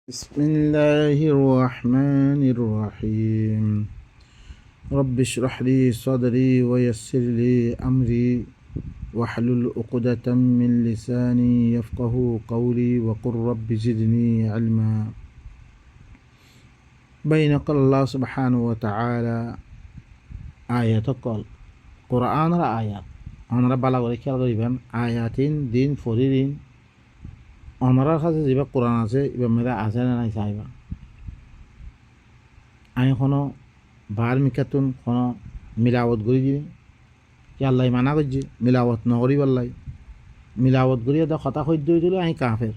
بسم الله الرحمن الرحيم رب اشرح لي صدري ويسر لي أمري واحلل عقدة من لساني يفقه قولي وقل رب زدني علما بينك الله سبحانه وتعالى آيات قال قرآن آيات أنا بلا ولكن آياتين دين فريدين অনরার কাছে যেবা কোরআন আছে এবার মেয়েরা আছে না নাই চাইবা আমি কোনো বার মিকাতুন কোনো মিলাওয়াত করি দিবি কি আল্লাহ মানা করছি মিলাওয়াত নকরি পাল্লাই মিলাওয়াত করি এটা কথা সহ্য হয়ে দিলে আমি কাফের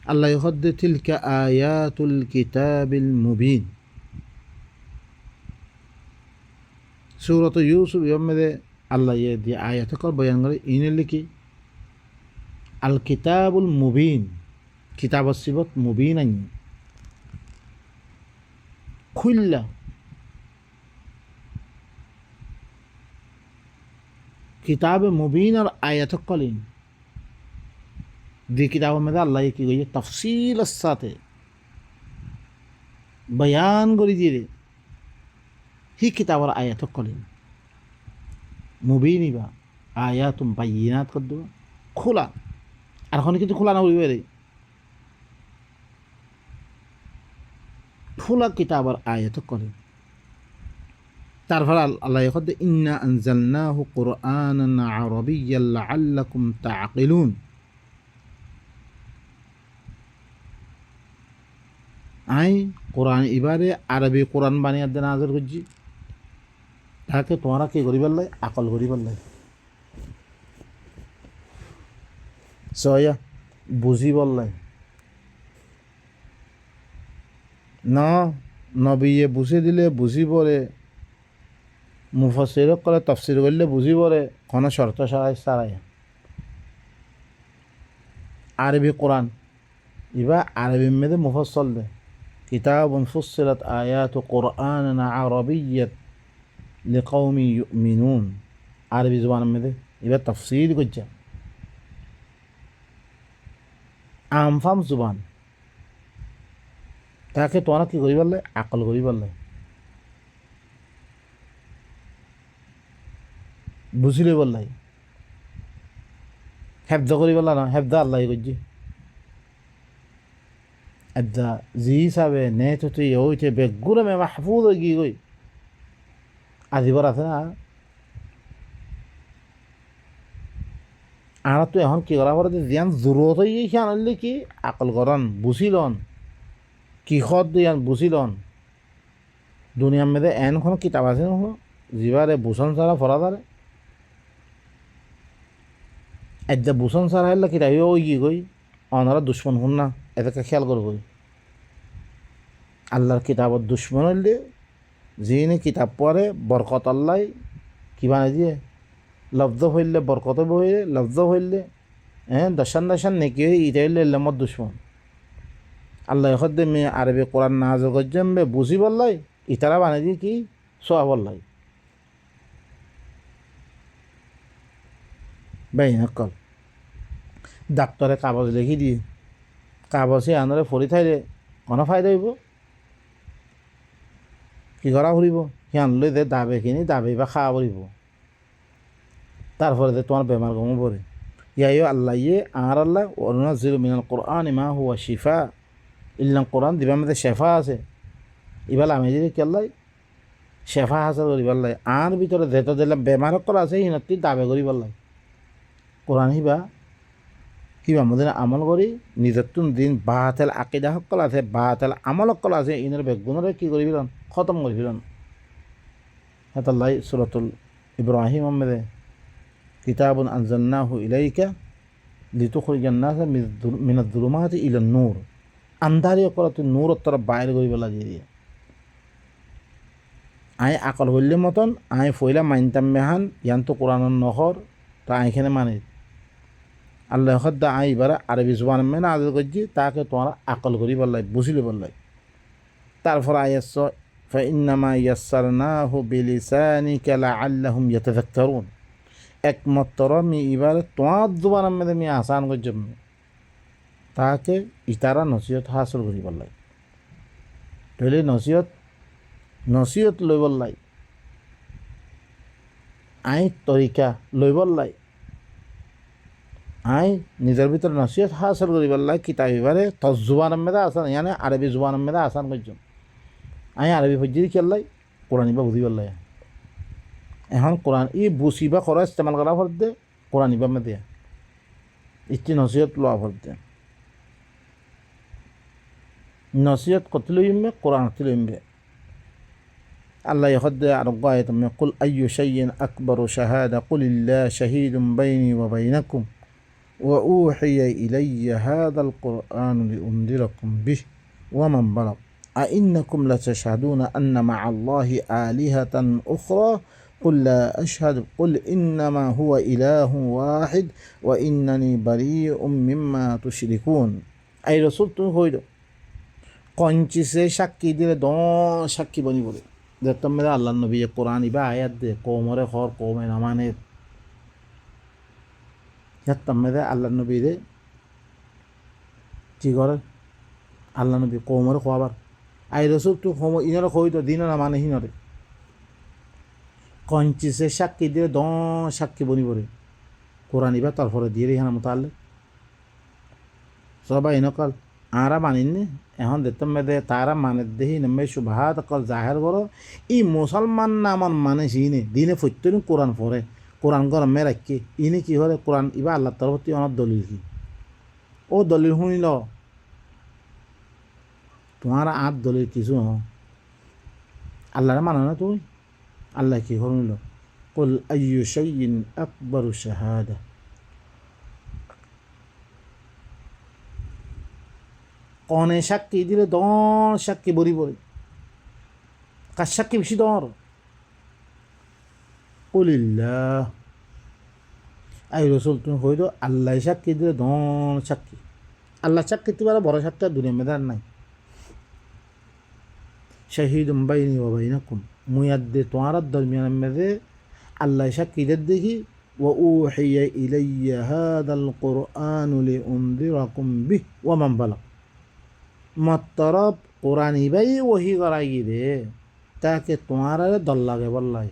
আল্লাহ হদ্দে তিলকা আয়াতুল কিতাবিল মুবিন সূরাত ইউসুফ মেয়েদে আল্লাহ ইয়ে দিয়ে আয়াত কর বয়ান করে ইনে লিখি আল কিতাবুল মুবিন কিতাব সিবত মুবিন আইন খুল্লা কিতাব মুবিন আর আয়াত কলিন দি কিতাব में আল্লাহ কি গই তফসিল সাথে বয়ান করে দিয়ে হি কিতাবর আয়াত কলিন মুবিনি বা আয়াতুম বাইয়িনাত কর দেবো খোলা আর এখন কিন্তু খোলা না বলবে রে খোলা কিতাবার আয়াত করে তারপর আল্লাহ কদ ইন্না আনজালনাহু কুরআনান আরাবিয়্যান লাআল্লাকুম তাআকিলুন আই কোরআন ইবারে আরবি কোরআন বানিয়ে দেন নাযিল করছি তাকে তোমরা কি করি বললে আকল করি বললে সয়া বুঝি বললে না নবীয়ে বুঝে দিলে বুঝি পড়ে মুফাসসির করে তাফসীর করলে বুঝি পড়ে কোনো শর্ত ছাড়াই আরবি কোরআন ইবা আরবি মেদে মুফাসসাল দে কিতাবুন ফুসসিলাত আয়াতু কুরআনান আরাবিয়্যান লিকাওমি ইউমিনুন আরবি জবানের মধ্যে এবার তাফসীর করছে আমফাম জবান তাকে তোমরা কি করি বললে আকল করি বললে বুঝিলে বললাই হেফজ করি বললা না হেফজ আল্লাহ করছি এদা জি হিসাবে নেট হতে হইতে বেগুলো মে মাহফুজ হয়ে গিয়ে গই আজিবার আছে না আর তো এখন কি করা পরে যেন জরুরত হয়ে গেছে আনলে কি আকল করন বুঝিলন কিহত দিয়ান বুঝিলন দুনিয়ার মেয়েদে এন কোনো কিতাব আছে না যিবারে বুসন ছাড়া ফরা তারে এদা বুসন ছাড়া হলে কিতাব ওই কি গই অনারা দুশ্মন শুন না এদেরকে খেয়াল করব আল্লাহর কিতাবত দুশ্মন হইলে যিনি কিতাব পড়ে বরকত আল্লাহ কি বানাই দিয়ে লব্ধ হইলে বরকত বইলে লব্ধ হইলে দশান নেকি হয়ে ইটা হইলে এল্লামত দুশ্মন আল্লাহ হদ্দে মেয়ে আরবি কোরআন নাযিল করছেন বে বুঝি বললাই ইতারা বানাই দিয়ে কি সোয়া বললাই বেই নকল ডাক্তারে কাগজ লিখি দিয়ে কাগজে আনরে ফরি থাইলে কোনো ফায়দা হইব কি করা ফুরিব সিয়ান লৈ দে দাবেখিনি দাবে বা খাওয়া ফুরিব তারপরে তোমার বেমার কমে পড়ে ইয়াইও আল্লাহ ইয়ে আর আল্লাহ ওয়ানুনাজ্জিলু মিনাল কুরআনি মা হুয়া শিফা ইল্লা কোরআন দিবার মধ্যে শেফা আছে ইবাল আমি যদি কেল্লাই শেফা হাসিল করি পারলাই আর ভিতরে যেত দিলাম বেমার করা আছে সিনতি দাবে করি পারলাই কোরআন হিবা মধ্যে আমল করি নিজের তুন দিন বাতেল আকিদা সকল আছে বাতেল আমল সকল আছে ইনের বেগুণরে কি করি ফেলন খতম করি ফেলন হেতাল্লাই সূরাতুল ইব্রাহিম মেদে কিতাবুন আনজালনাহু ইলাইকা লিতুখরিজান নাসা মিনাজ যুলুমাতি ইলান নূর আন্ধারি করা তুই নূরের তরফ বাইরে করি ফেলা দিয়ে আই আকল হইলে মতন আই ফইলা মাইনতাম মেহান ইয়ান তো কোরআনের নহর তা আইখানে মানে আল্লাহ হদ্দা আই বারা আরবি জবান মেনে নাযিল করছি তাকে তোমরা আকল করি বললাই বুঝিলে বললাই তারপর আয়াত ফাইন্নামা ইয়াসসারনাহু বিলিসানিকা লাআল্লাহুম ইয়াতাযাক্কারুন একমাত্র আমি এবারে তোমার জবানের মধ্যে আমি আসান করছি তাকে ইতারা নসিহত হাসল করিবার লাই তাহলে নসিহত লইবার লাই আই তরিকা লইবার লাই আই নিজের ভিতরে নসিহত হাসল করিবার লাই কিতাব এবারে তজুবান মেদা আসান ইয়ানে আরবি জুবান মেদা আসান করছুন আই আরবি ফজ্জির খেললাই কোরআন বা বুঝিবার লাই এখন কোরআন ই বুঝিবা করা ইস্তেমাল করা ফর দে কোরআন ইবা মেদে ইতি নসিহত লওয়া ফর দে নসিহত কত লইমবে কোরআন কত লইমবে আল্লাহ يخد أرجع يتم قل أي شيء أكبر شهادة قل الله شهيد بيني وبينكم وأوحي إلي هذا القرآن لأنذركم به ومن بلغ أئنكم لتشهدون أن مع الله آلهة أخرى قل لا أشهد قل إنما هو إله واحد وإنني بريء مما تشركون أي رسول تقول কঞ্চি সে সাক্ষী দিলে সাক্ষী বনি বলে দেখতাম মেয়েরা আল্লাহ নবী কোরআন ইবা আয়াত দে কৌমরে খর কৌমে নামানের দেখতাম মেয়েরা আল্লাহ নবী দে কি করে আল্লাহ নবী কৌমরে খোয়াবার আই রসুল তো ইনারা খইতো দিন নামানে হিনরে কঞ্চি সে সাক্ষী দিলে সাক্ষী বনি বলে কোরআন ইবা তারপরে দিয়ে রেহানা মতো আল্লে সবাই নকাল আরা মানিনি এখন দেখতাম মেয়েদের তারা মানের দেহি নেমে সুভাত কল জাহের করো ই মুসলমান না আমার মানে সিনে দিনে ফত্যনি কোরআন পড়ে কোরআন গরমে রাখি ইনি কি হলে কোরআন ইবা আল্লাহ তরফতি অনেক দলিল কি ও দলিল শুনিল তোমার আর দলিল কিছু ন আল্লাহরে মানো না তুমি আল্লাহ কি শুনিল কুল আইয়ু শাইইন আকবারু শাহাদা কনে সাক্ষী দিলে সাক্ষী বরি বলি কার সাক্ষী বেশি কুলিল্লাহ আই রসুল তুমি হইল আল্লাহ সাক্ষী দিলে সাক্ষী আল্লাহ সাক্ষী তোমার বড় সাক্ষী দুনিয়া মেদার নাই শাহিদুম বাইনি ওয়া বাইনাকুম মুয়াদ্দে তোমার দরমিয়ান মেদে আল্লাহ সাক্ষীদের দেখি وأوحي إلي هذا القرآن لأنذركم به ومن بلغ মতরব কোরআন ইবাই ওহি করাই দে তাকে তোমার দল লাগে বললাই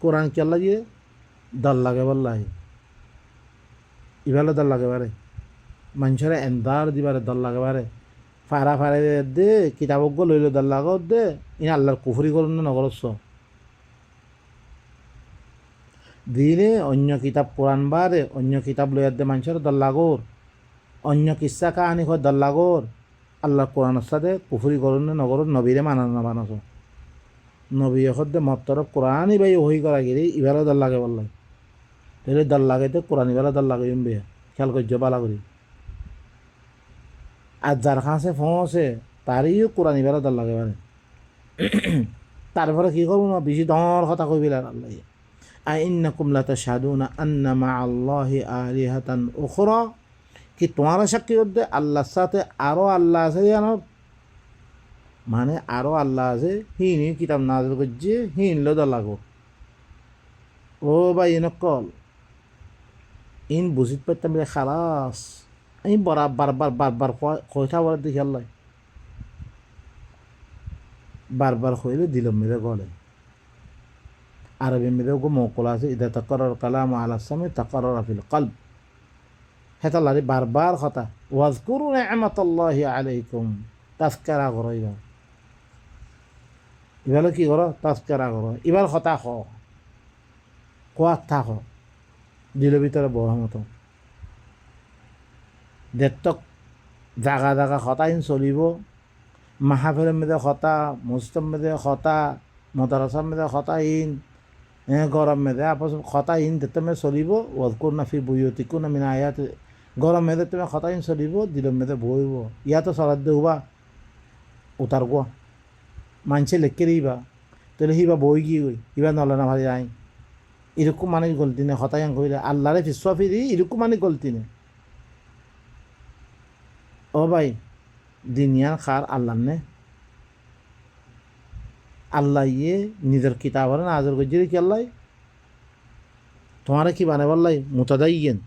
কোরআন কে লাগিয়ে দল লাগে বললাই ইবালে দল লাগে বারে মানুষের এন্দার দিবারে দল লাগে বারে ফারা ফারে দে কিতাবক লইল দল লাগ দে ইন আল্লাহর কুফরি করুন না নগরস্ব দিলে অন্য কিতাব কোরআন বারে অন্য কিতাব লইয়ার দে মানুষের দল লাগোর অন্য কিসা কাহানি হয় দল্লাগর আল্লাহ কোরআনের সাথে কুফরি করুন না নগর নবীরে মানানো না বানাস নবী হদ্দে মতরফ কোরআনই ভাই ওই করা গেলে ইবারও দল লাগে বললাই তাহলে দল লাগাইতে কোরআন ইবারও দল লাগে বে খেয়াল করছো বালা করি আর যার কাছে ফোঁসে তারই কোরআন ইবারও দল লাগে পারে তারপরে কী করবো না বেশি দর কথা কইবিল আল্লাহ আইন্নাকুম লাতাশহাদুনা আন্না মা আল্লাহি আলিহাতান উখরা কি তোমার সাক্ষী করতে আল্লাহর সাথে আরও আল্লাহ আছে জানো মানে আরও আল্লাহ আছে হিনি কিতাব নাজিল করছে হিনলো দল লাগো ও ভাই নকল ইন বুঝিত পারতাম রে খালাস আমি বারবার কথা বলে দেখি আল্লাহ বারবার কইলে দিল মেরে গলে আরবি মেরে গো মকল আছে ইদা তাকাররার কালাম আলা সামি তাকাররার ফিল কলব হেতাল্লারে বারবার কথা ওয়াজকুরু নি'মাতাল্লাহি আলাইকুম তাজকারা করো এবার কি করো তাজকারা করো এবার কথা কোয়াত থাক দিলের ভিতরে বড় মতো দেড়তক জাগা জাগা হতাইন চলিব মাহাফিলের মেয়েদে হতা মসজিদের মেয়েদে হতা মদারসার মেয়েদে হতাইন গরম মেয়েদে আপস হতাইন দেড়তে মেয়ে চলিব ওয়াজকুর নাফি বুয়ুতিকুন মিন আয়াত গরম মেয়েদে তুমি হতাইন চলিব দিলের মেয়েদে বইব ইয়াতো চলাত দেবা উতার গোয়া মানছে লেখকে দিবা তাহলে হিবা বই গিয়ে গই হিবা নলে না ভাই যাই এরকম মানে গলতি নে হতায়াং কইলে আল্লাহরে ফিসফা ফিরি এরকম মানে গলতি নে ও ভাই দিনিয়ার খার আল্লাহ নে আল্লাহ ইয়ে নিজের কিতাব নাজর গজ্জির কি আল্লাহ তোমারে কি বানাবার লাই মুতাদাইয়েন